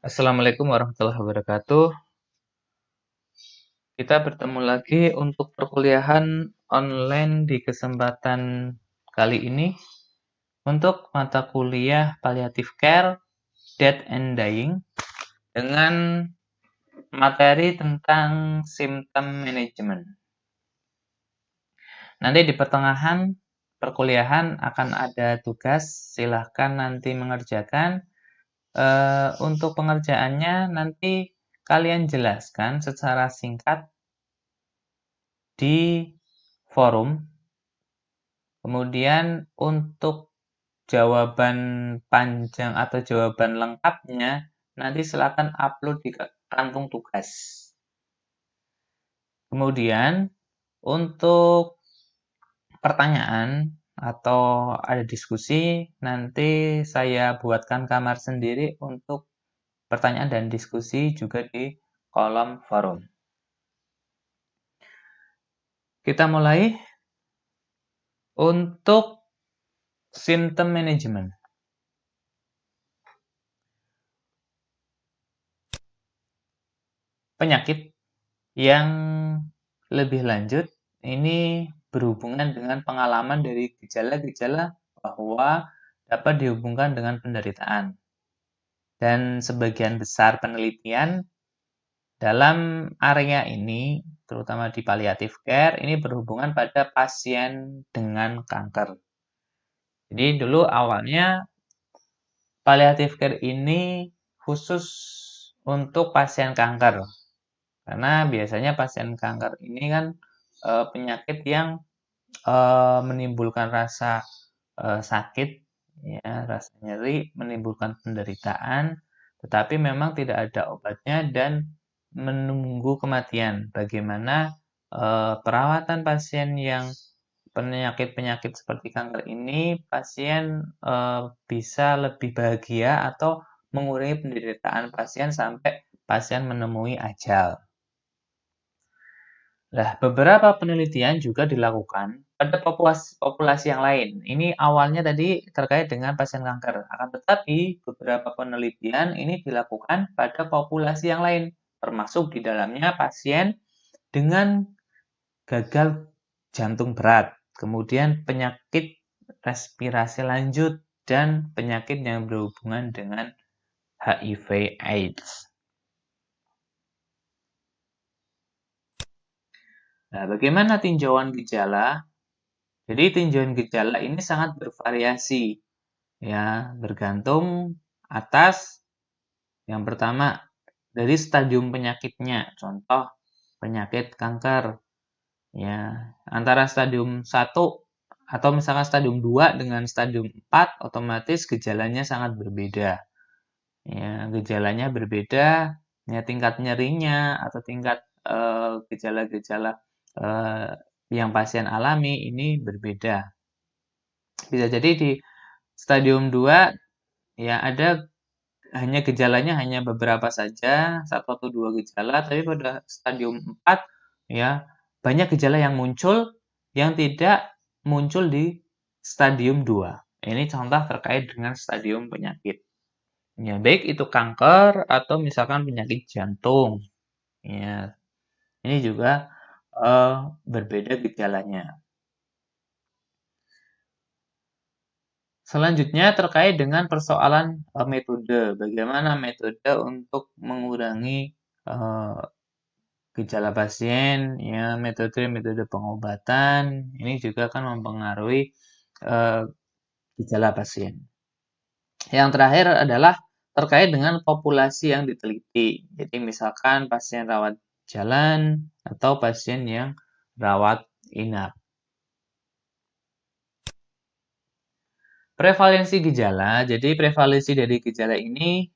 Assalamualaikum warahmatullahi wabarakatuh. Kita bertemu lagi untuk perkuliahan online di kesempatan kali ini untuk mata kuliah Palliative Care, Death and Dying dengan materi tentang symptom management. Nanti di pertengahan perkuliahan akan ada tugas, silahkan nanti mengerjakan. Untuk pengerjaannya nanti kalian jelaskan secara singkat di forum. Kemudian untuk jawaban panjang atau jawaban lengkapnya nanti silakan upload di kantung tugas. Kemudian untuk pertanyaan atau ada diskusi, nanti saya buatkan kamar sendiri untuk pertanyaan dan diskusi juga di kolom forum. Kita mulai untuk symptom management. Penyakit yang lebih lanjut ini berhubungan dengan pengalaman dari gejala-gejala bahwa dapat dihubungkan dengan penderitaan. Dan sebagian besar penelitian dalam area ini, terutama di palliative care, ini berhubungan pada pasien dengan kanker. Jadi dulu awalnya palliative care ini khusus untuk pasien kanker. Karena biasanya pasien kanker ini kan penyakit yang menimbulkan rasa sakit, ya, rasa nyeri, menimbulkan penderitaan, tetapi memang tidak ada obatnya dan menunggu kematian. Bagaimana perawatan pasien yang penyakit-penyakit seperti kanker ini, pasien bisa lebih bahagia atau mengurangi penderitaan pasien sampai pasien menemui ajal. Nah, beberapa penelitian juga dilakukan pada populasi yang lain. Ini awalnya tadi terkait dengan pasien kanker. Akan tetapi, beberapa penelitian ini dilakukan pada populasi yang lain, termasuk di dalamnya pasien dengan gagal jantung berat, kemudian penyakit respirasi lanjut, dan penyakit yang berhubungan dengan HIV/AIDS. Nah, bagaimana tinjauan gejala? Jadi tinjauan gejala ini sangat bervariasi, ya, bergantung atas yang pertama dari stadium penyakitnya. Contoh penyakit kanker, ya, antara stadium 1 atau misalkan stadium 2 dengan stadium 4 otomatis gejalanya sangat berbeda. Ya, gejalanya berbeda, ya, tingkat nyerinya atau tingkat gejala-gejala yang pasien alami ini berbeda. Bisa jadi di stadium 2 ya ada gejalanya hanya beberapa saja, 1 atau 2 gejala, tapi pada stadium 4 ya banyak gejala yang muncul yang tidak muncul di stadium 2. Ini contoh terkait dengan stadium penyakit. Ya, baik itu kanker atau misalkan penyakit jantung. Ya, ini juga berbeda gejalanya. Selanjutnya terkait dengan persoalan metode. Bagaimana metode untuk mengurangi gejala pasien, ya, metode pengobatan ini juga akan mempengaruhi gejala pasien. Yang terakhir adalah terkait dengan populasi yang diteliti. Jadi misalkan pasien rawat jalan atau pasien yang rawat inap. Prevalensi gejala, jadi prevalensi dari gejala ini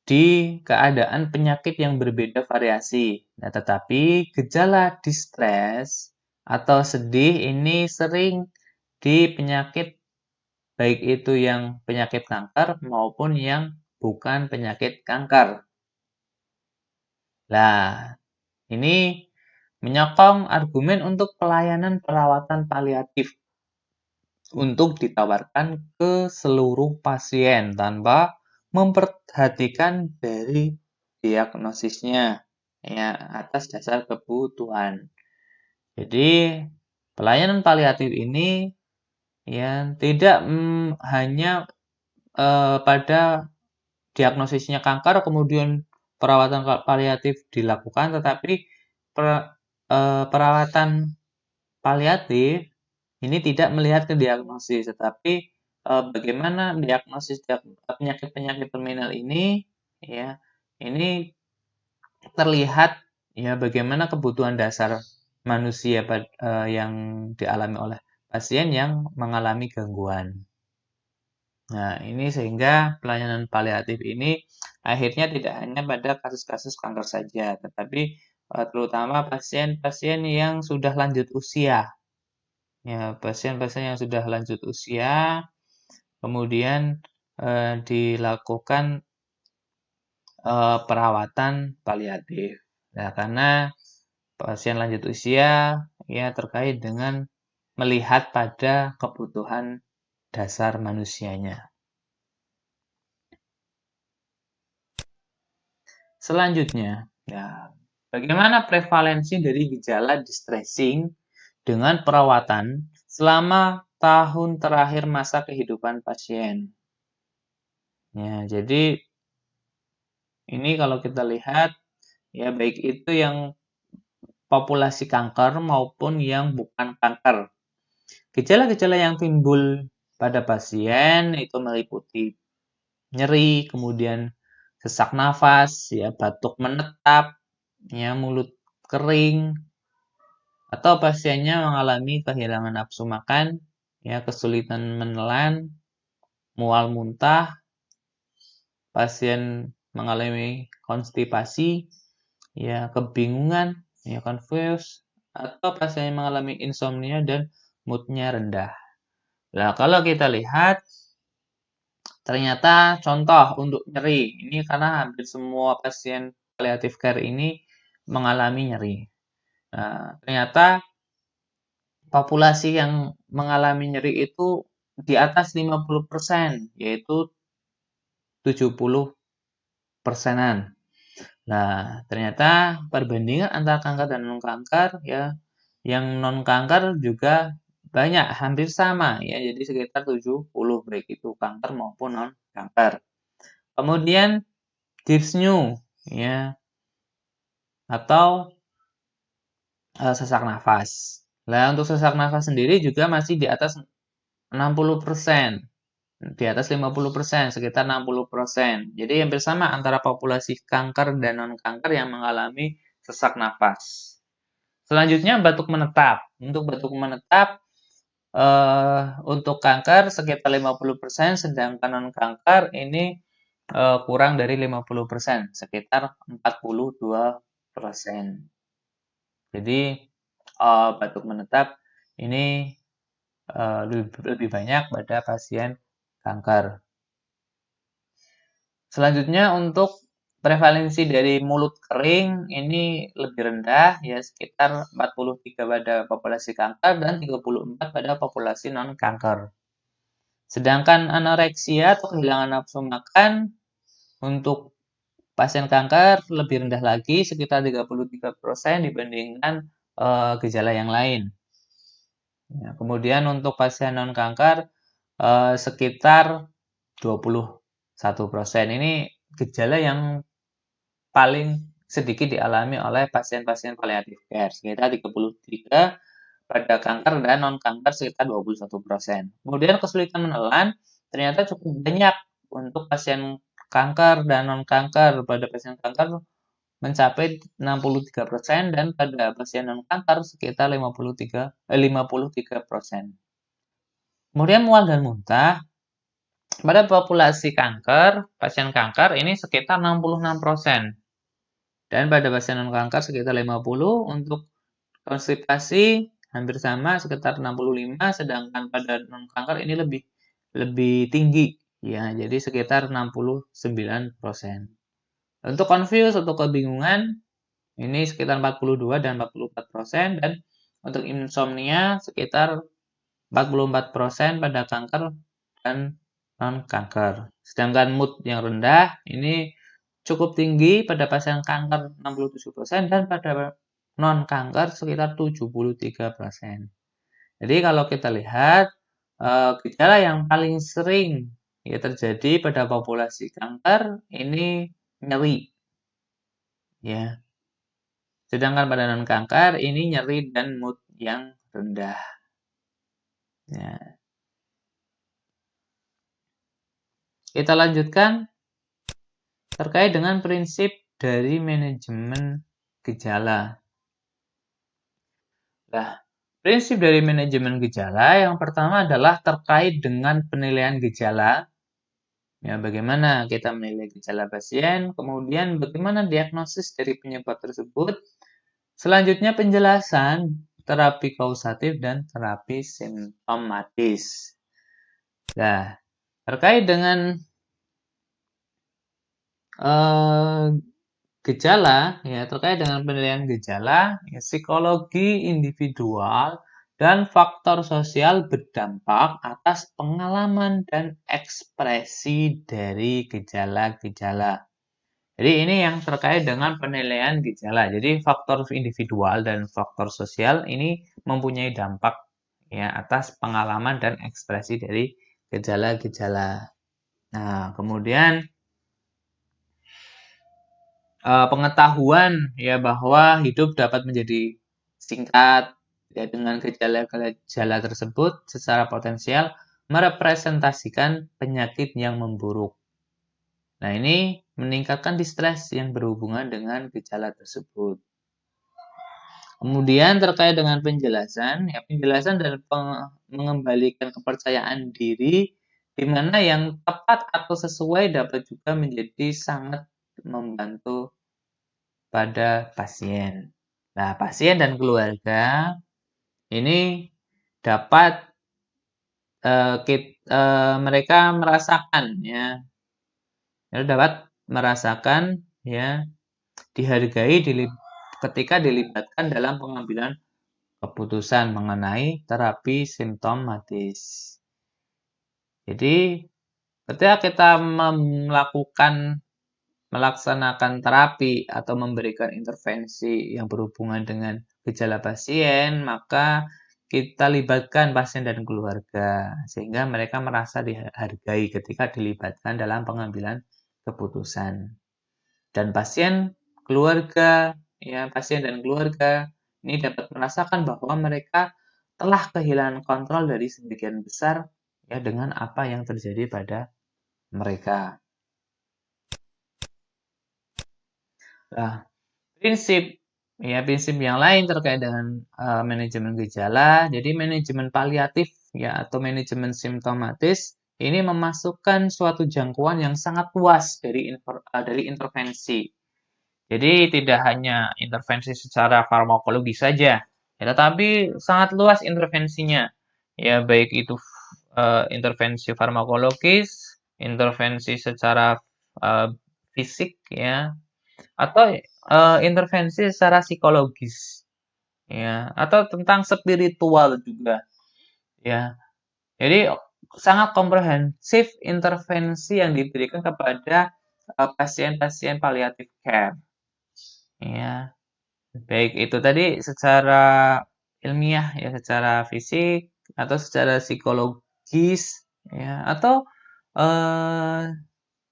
di keadaan penyakit yang berbeda variasi. Nah, tetapi gejala distres atau sedih ini sering di penyakit baik itu yang penyakit kanker maupun yang bukan penyakit kanker. Nah, ini menyokong argumen untuk pelayanan perawatan paliatif untuk ditawarkan ke seluruh pasien tanpa memperhatikan dari diagnosisnya ya atas dasar kebutuhan. Jadi pelayanan paliatif ini ya tidak hanya pada diagnosisnya kanker kemudian perawatan paliatif dilakukan, tetapi perawatan paliatif ini tidak melihat ke diagnosis, tetapi bagaimana diagnosis penyakit-penyakit terminal ini ya ini terlihat ya bagaimana kebutuhan dasar manusia yang dialami oleh pasien yang mengalami gangguan. Nah, ini sehingga pelayanan paliatif ini akhirnya tidak hanya pada kasus-kasus kanker saja, tetapi terutama pasien-pasien yang sudah lanjut usia. Ya, pasien-pasien yang sudah lanjut usia, kemudian dilakukan perawatan paliatif. Nah, karena pasien lanjut usia ya terkait dengan melihat pada kebutuhan dasar manusianya. Selanjutnya, ya, bagaimana prevalensi dari gejala distressing dengan perawatan selama tahun terakhir masa kehidupan pasien? Ya, jadi ini kalau kita lihat ya baik itu yang populasi kanker maupun yang bukan kanker. Gejala-gejala yang timbul pada pasien itu meliputi nyeri, kemudian sesak nafas, ya batuk menetap, ya mulut kering, atau pasiennya mengalami kehilangan nafsu makan, ya kesulitan menelan, mual muntah, pasien mengalami konstipasi, ya kebingungan, ya confused, atau pasien mengalami insomnia dan moodnya rendah. Nah, kalau kita lihat ternyata contoh untuk nyeri, ini karena hampir semua pasien palliative care ini mengalami nyeri. Nah, ternyata populasi yang mengalami nyeri itu di atas 50%, yaitu 70%-an. Nah, ternyata perbandingan antara kanker dan non-kanker ya, yang non-kanker juga banyak, hampir sama ya, jadi sekitar 70 baik itu kanker maupun non-kanker. Kemudian dyspnea ya atau sesak nafas. Nah, untuk sesak nafas sendiri juga masih di atas 60%. Di atas 50%, sekitar 60%. Jadi hampir sama antara populasi kanker dan non-kanker yang mengalami sesak nafas. Selanjutnya batuk menetap. Untuk batuk menetap untuk kanker sekitar 50%, sedangkan non-kanker ini kurang dari 50%, sekitar 42%. Jadi batuk menetap ini lebih banyak pada pasien kanker. Selanjutnya untuk prevalensi dari mulut kering ini lebih rendah ya sekitar 43 pada populasi kanker dan 34 pada populasi non-kanker. Sedangkan anoreksia atau kehilangan nafsu makan untuk pasien kanker lebih rendah lagi sekitar 33% dibandingkan gejala yang lain. Ya, kemudian untuk pasien non-kanker sekitar 21%. Ini gejala yang paling sedikit dialami oleh pasien-pasien palliative care, sekitar 33 pada kanker dan non-kanker sekitar 21%. Kemudian kesulitan menelan ternyata cukup banyak untuk pasien kanker dan non-kanker. Pada pasien kanker mencapai 63% dan pada pasien non-kanker sekitar 53%. Kemudian mual dan muntah pada populasi kanker, pasien kanker ini sekitar 66%. Dan pada pasien non-kanker sekitar 50%, untuk konstipasi hampir sama sekitar 65%, sedangkan pada non-kanker ini lebih tinggi ya, jadi sekitar 69%. Untuk confused atau kebingungan ini sekitar 42 dan 44%, dan untuk insomnia sekitar 44% pada kanker dan non-kanker. Sedangkan mood yang rendah ini cukup tinggi pada pasien kanker 67% dan pada non-kanker sekitar 73%. Jadi kalau kita lihat gejala yang paling sering ya terjadi pada populasi kanker ini nyeri, ya. Sedangkan pada non-kanker ini nyeri dan mood yang rendah. Ya. Kita lanjutkan terkait dengan prinsip dari manajemen gejala. Nah, prinsip dari manajemen gejala yang pertama adalah terkait dengan penilaian gejala. Ya, bagaimana kita menilai gejala pasien, kemudian bagaimana diagnosis dari penyebab tersebut. Selanjutnya penjelasan terapi kausatif dan terapi simptomatis. Nah, terkait dengan gejala, ya terkait dengan penilaian gejala, ya, psikologi individual dan faktor sosial berdampak atas pengalaman dan ekspresi dari gejala-gejala. Jadi ini yang terkait dengan penilaian gejala. Jadi faktor individual dan faktor sosial ini mempunyai dampak ya atas pengalaman dan ekspresi dari gejala-gejala. Nah, kemudian pengetahuan ya bahwa hidup dapat menjadi singkat ya dengan gejala-gejala tersebut secara potensial merepresentasikan penyakit yang memburuk. Nah, ini meningkatkan distres yang berhubungan dengan gejala tersebut. Kemudian terkait dengan penjelasan, ya penjelasan dan mengembalikan kepercayaan diri di mana yang tepat atau sesuai dapat juga menjadi sangat membantu pada pasien. Nah, pasien dan keluarga ini dapat mereka merasakan ya, dapat merasakan ya dihargai ketika dilibatkan dalam pengambilan keputusan mengenai terapi simptomatis. Jadi, ketika kita melaksanakan terapi atau memberikan intervensi yang berhubungan dengan gejala pasien, maka kita libatkan pasien dan keluarga sehingga mereka merasa dihargai ketika dilibatkan dalam pengambilan keputusan. Dan pasien dan keluarga ini dapat merasakan bahwa mereka telah kehilangan kontrol dari sebagian besar ya dengan apa yang terjadi pada mereka. Nah, prinsip yang lain terkait dengan manajemen gejala. Jadi manajemen paliatif ya atau manajemen simptomatis ini memasukkan suatu jangkauan yang sangat luas dari intervensi. Jadi tidak hanya intervensi secara farmakologi saja, ya, tetapi sangat luas intervensinya. Ya baik itu intervensi farmakologis, intervensi secara fisik ya, atau intervensi secara psikologis ya atau tentang spiritual juga ya. Jadi sangat komprehensif intervensi yang diberikan kepada pasien-pasien palliative care ya, baik itu tadi secara ilmiah ya secara fisik atau secara psikologis ya atau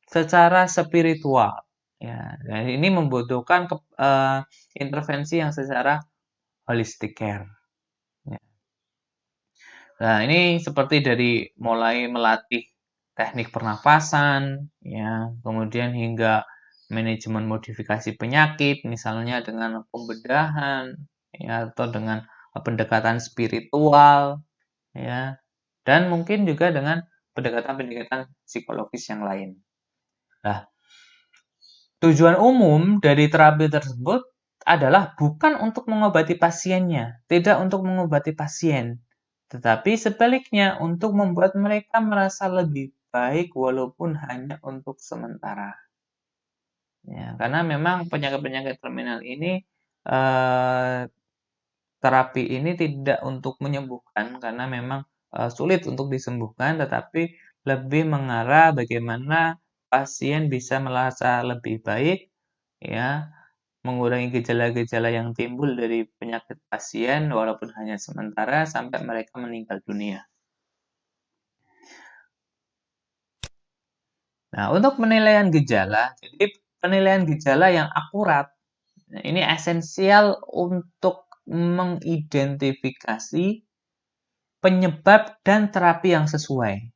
secara spiritual ya. Dan ini membutuhkan intervensi yang secara holistic care. Ya. Nah, ini seperti dari mulai melatih teknik pernafasan, ya, kemudian hingga manajemen modifikasi penyakit, misalnya dengan pembedahan, ya, atau dengan pendekatan spiritual, ya, dan mungkin juga dengan pendekatan-pendekatan psikologis yang lain. Nah, tujuan umum dari terapi tersebut adalah bukan untuk mengobati pasiennya, tidak untuk mengobati pasien, tetapi sebaliknya untuk membuat mereka merasa lebih baik walaupun hanya untuk sementara. Ya, karena memang penyakit-penyakit terminal ini terapi ini tidak untuk menyembuhkan karena memang sulit untuk disembuhkan, tetapi lebih mengarah bagaimana pasien bisa merasa lebih baik, ya, mengurangi gejala-gejala yang timbul dari penyakit pasien walaupun hanya sementara sampai mereka meninggal dunia. Nah, untuk penilaian gejala, jadi penilaian gejala yang akurat, ini esensial untuk mengidentifikasi penyebab dan terapi yang sesuai.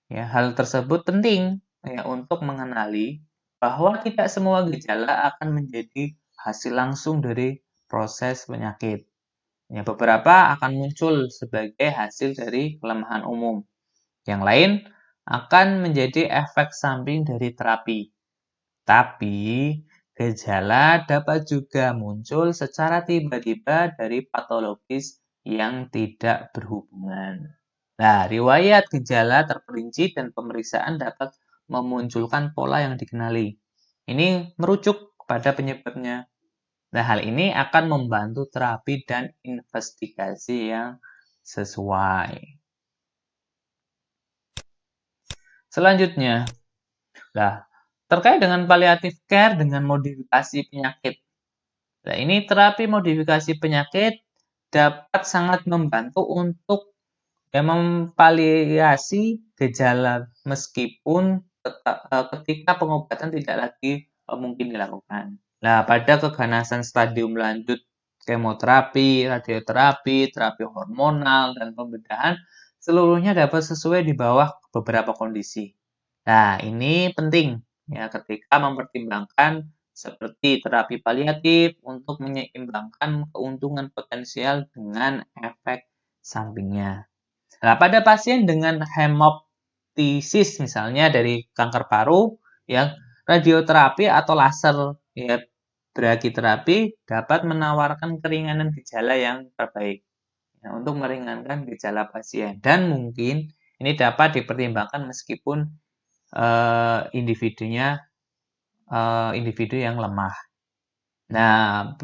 Ya, hal tersebut penting ya untuk mengenali bahwa tidak semua gejala akan menjadi hasil langsung dari proses penyakit. Ya, beberapa akan muncul sebagai hasil dari kelemahan umum. Yang lain akan menjadi efek samping dari terapi. Tapi, gejala dapat juga muncul secara tiba-tiba dari patologis yang tidak berhubungan. Nah, riwayat gejala terperinci dan pemeriksaan dapat memunculkan pola yang dikenali. Ini merujuk kepada penyebabnya. Nah, hal ini akan membantu terapi dan investigasi yang sesuai. Selanjutnya, terkait dengan palliative care dengan modifikasi penyakit. Nah, ini terapi modifikasi penyakit dapat sangat membantu untuk mempaliasi gejala meskipun ketika pengobatan tidak lagi mungkin dilakukan. Nah, pada keganasan stadium lanjut kemoterapi, radioterapi, terapi hormonal, dan pembedahan, seluruhnya dapat sesuai di bawah beberapa kondisi. Nah, ini penting ya ketika mempertimbangkan seperti terapi paliatif untuk menyeimbangkan keuntungan potensial dengan efek sampingnya. Nah, pada pasien dengan hemoptisis misalnya dari kanker paru, yang radioterapi atau laser ya brachytherapy dapat menawarkan keringanan gejala yang terbaik ya, untuk meringankan gejala pasien dan mungkin ini dapat dipertimbangkan meskipun individunya individu yang lemah. Nah,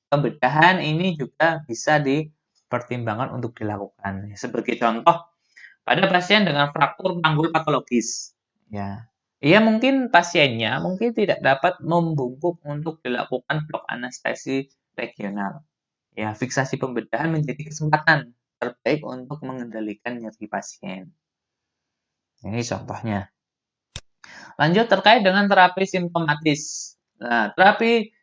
pembedahan ini juga bisa dipertimbangkan untuk dilakukan. Sebagai contoh, pada pasien dengan fraktur panggul patologis, ya, ia mungkin pasiennya mungkin tidak dapat membungkuk untuk dilakukan blok anestesi regional. Ya, fiksasi pembedahan menjadi kesempatan terbaik untuk mengendalikan nyeri pasien. Ini contohnya. Lanjut terkait dengan terapi simptomatis. Nah, terapi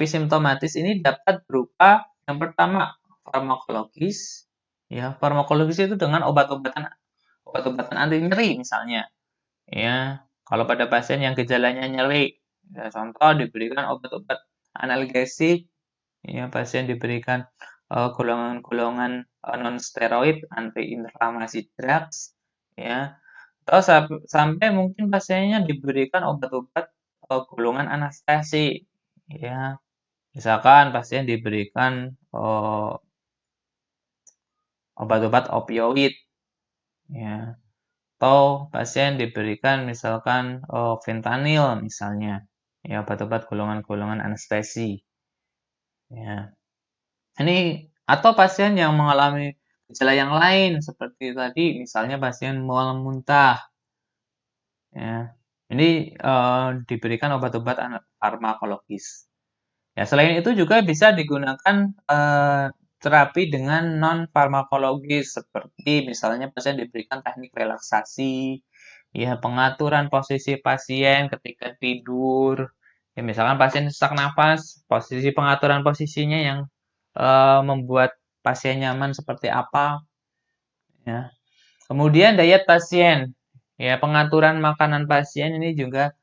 simptomatis ini dapat berupa yang pertama farmakologis. Ya, farmakologis itu dengan obat-obatan anti nyeri misalnya. Ya, kalau pada pasien yang gejalanya nyeri, ya, contoh diberikan obat-obat analgesik, ya, pasien diberikan golongan-golongan non steroid anti-inflamasi drugs, ya, atau sampai mungkin pasiennya diberikan obat-obat golongan anestesi, ya. Misalkan pasien diberikan obat-obat opioid, ya. Atau pasien diberikan misalkan fentanyl misalnya, ya obat-obat golongan-golongan anestesi, ya. Ini atau pasien yang mengalami gejala yang lain seperti tadi misalnya pasien mual muntah, ya. Ini diberikan obat-obat farmakologis. Ya, selain itu juga bisa digunakan terapi dengan non farmakologis seperti misalnya pasien diberikan teknik relaksasi, ya pengaturan posisi pasien ketika tidur. Ya, misalkan pasien sesak napas, posisi pengaturan posisinya yang membuat pasien nyaman seperti apa, ya. Kemudian diet pasien, ya pengaturan makanan pasien ini juga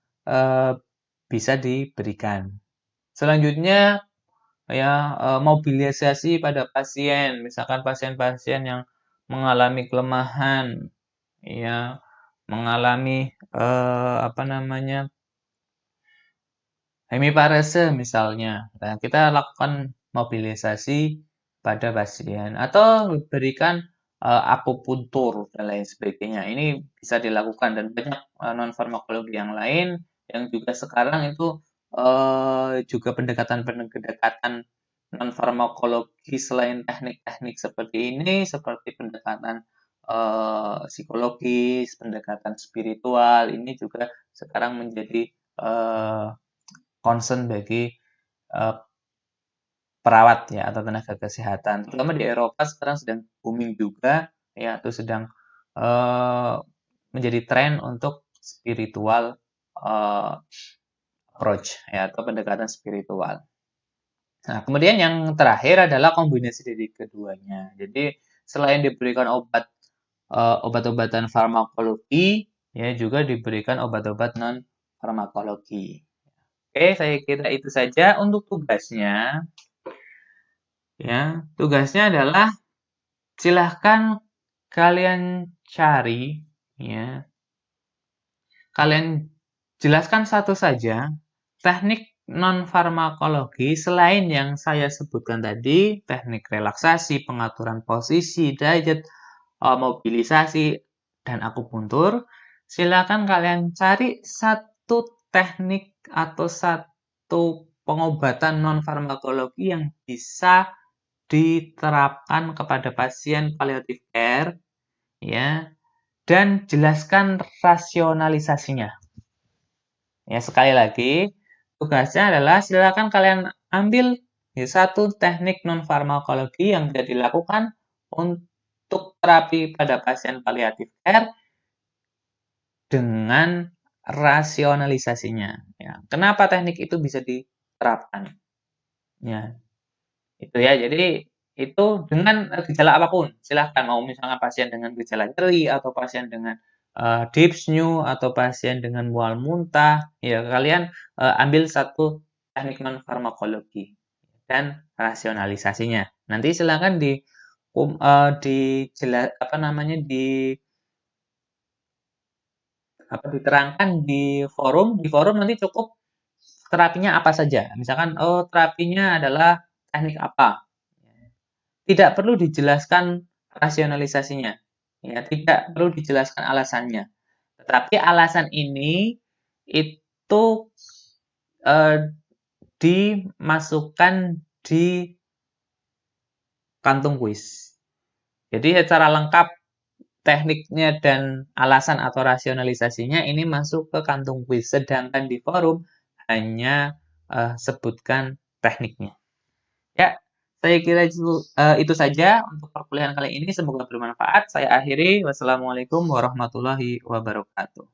bisa diberikan. Selanjutnya ya mobilisasi pada pasien, misalkan pasien-pasien yang mengalami kelemahan, ya mengalami hemiparese misalnya. Nah, kita lakukan mobilisasi pada pasien atau berikan akupuntur dan lain sebagainya. Ini bisa dilakukan dan banyak non farmakologi yang lain yang juga sekarang itu juga pendekatan-pendekatan non farmakologi selain teknik-teknik seperti ini, seperti pendekatan psikologis, pendekatan spiritual, ini juga sekarang menjadi concern bagi perawat ya atau tenaga kesehatan. Terutama di Eropa sekarang sedang booming juga ya atau sedang menjadi tren untuk spiritual approach ya atau pendekatan spiritual. Nah, kemudian yang terakhir adalah kombinasi dari keduanya. Jadi selain diberikan obat-obatan farmakologi, ya juga diberikan obat-obat non farmakologi. Oke, saya kira itu saja untuk tugasnya. Ya, tugasnya adalah silahkan kalian cari, ya, kalian jelaskan satu saja teknik non-farmakologi selain yang saya sebutkan tadi, teknik relaksasi, pengaturan posisi, diet, mobilisasi, dan akupuntur. Silakan kalian cari satu teknik atau satu pengobatan non-farmakologi yang bisa diterapkan kepada pasien palliative care, ya, dan jelaskan rasionalisasinya. Ya, sekali lagi, tugasnya adalah silakan kalian ambil satu teknik non-farmakologi yang bisa dilakukan untuk terapi pada pasien palliative care dengan rasionalisasinya. Ya, kenapa teknik itu bisa diterapkan? Ya, itu ya. Jadi itu dengan gejala apapun. Silahkan mau misalnya pasien dengan gejala nyeri atau pasien dengan dyspnea atau pasien dengan mual muntah, ya kalian ambil satu teknik non farmakologi dan rasionalisasinya. Nanti silahkan apa namanya diterangkan di forum. Di forum nanti cukup terapinya apa saja. Misalkan terapinya adalah teknik apa. Tidak perlu dijelaskan rasionalisasinya. Ya, tidak perlu dijelaskan alasannya. Tetapi alasan ini itu dimasukkan di kantung kuis. Jadi secara lengkap tekniknya dan alasan atau rasionalisasinya ini masuk ke kantung kuis. Sedangkan di forum hanya sebutkan tekniknya. Ya, saya kira itu saja untuk perkuliahan kali ini. Semoga bermanfaat. Saya akhiri. Wassalamualaikum warahmatullahi wabarakatuh.